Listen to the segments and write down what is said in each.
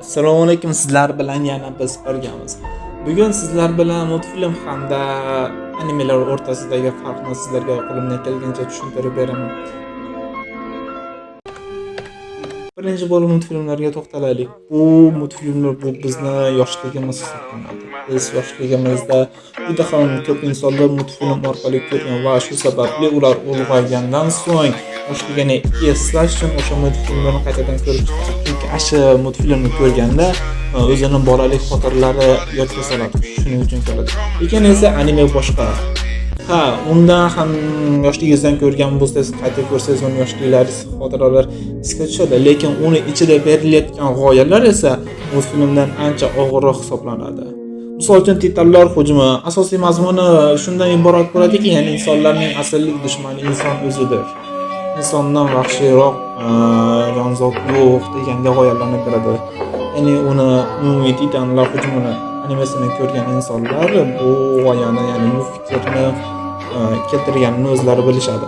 Assalomu alaykum, sizlar bilan yana biz birgamiz. Bugun sizlar bilan multfilm hamda animelar o'rtasidagi farqni sizlarga qo'limdan kelgancha tushuntirib beraman. Birinchi bo'lib multfilmlarga to'xtalaylik. Bu multfilmlar bizni yoshligimiz hisoblanadi. Biz yoshligimizda juda ham ko'p insonlar multfilm orqali ko'rgan va shu sababli ular ulg'aygandan so'ng yoshligini eslash uchun o'sha multfilmlarni qaytadan ko'rib chiqadi. Chunki asha multfilmni ko'rganda o'zini bolalik xotiralari yodga soladi. Shuning uchun ko'radi. Lekin esa anime boshqa. Undan ham yoshligingizdan ko'rgan bo'lsangiz, qayta ko'rsangiz uni yoshliklaringiz xotiralar esga tushadi. Lekin uni ichida berilayotgan g'oyalar esa multfilmdan ancha og'irroq hisoblanadi. Misol uchun titallar hujumi asosiy mazmuni shundan iborat bo'ladiki, ya'ni insonlarning asosiy dushmani inson o'zidir. Insondan vahshiyroq jonzot yo'q deganga g'oyalarni beradi. Ya'ni uni umumiy titanlar hujumini animasini ko'rgan insonlar bu g'oyani, ya'ni bu fikrni keltirganini o'zlari bilishadi.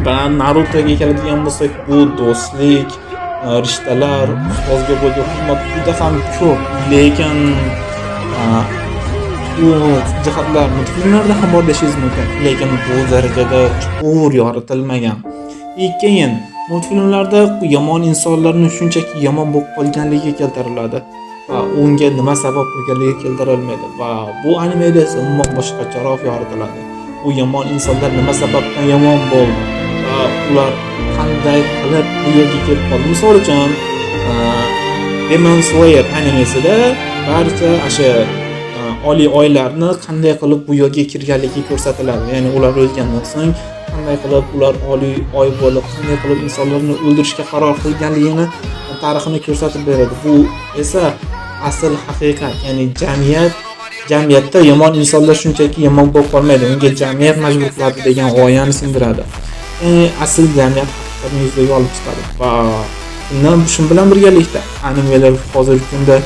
Va Narutoga keladigan bo'lsak, bu do'stlik, rishtalar, ustozga bo'lgan hurmat juda ham ko'p, lekin bu jihatlar multfilmlarda ham bor deshingiz mumkin, lekin bu darajada chuqur yoritilmagan. Keyin multfilmlarda yomon insonlarni shunchaki yomon bo'lib qolganligi keltiriladi va unga nima sabab bo'lganligi keltirilmaydi va bu animeda esa umuman boshqacharoq yoritiladi. Bu yomon insonlar nima sababdan yomon bo'ldi va ular qanday qilib bu yerga kelib qoldi. Misol uchun Demon Slayer animesida barcha o'sha oliy oylarni qanday qilib bu yerga kirganligi ko'rsatiladi. Ya'ni ular o'lgandan so'ng qanday qilib ular oliy oy bo'lib, qanday qilib insonlarni o'ldirishga qaror qilganligini tarixini ko'rsatib beradi. Bu esa asl haqiqat, ya'ni jamiyatda yomon insonlar shunchaki yomon bo'lib qolmaydi, unga jamiyat majbur qiladi degan g'oyani singdiradi. Ya'ni asl jamiyat haqiqatni yuzaga olib chiqadi va shu bilan birgalikda animelar hozirgi kunda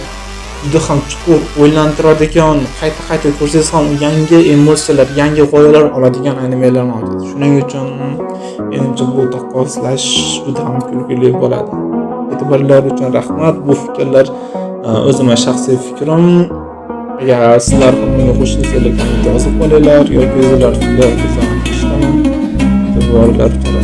juda ham chuqur o'ylantiradigan, qayta ko'rsangiz ham yangi emotsiyalar, yangi g'oyalar oladigan animelar mavjud. Shuning uchun menimcha bu taqqoslash juda ham kulgili bo'ladi. E'tiborlar uchun rahmat. Bu fikrlar o'zimning shaxsiy fikrim. Agar sizlar ham bunga qo'shilsangiz, yozib qolinglar yoki o'zinglar fikr qilsangiz, e'tiborlar uchun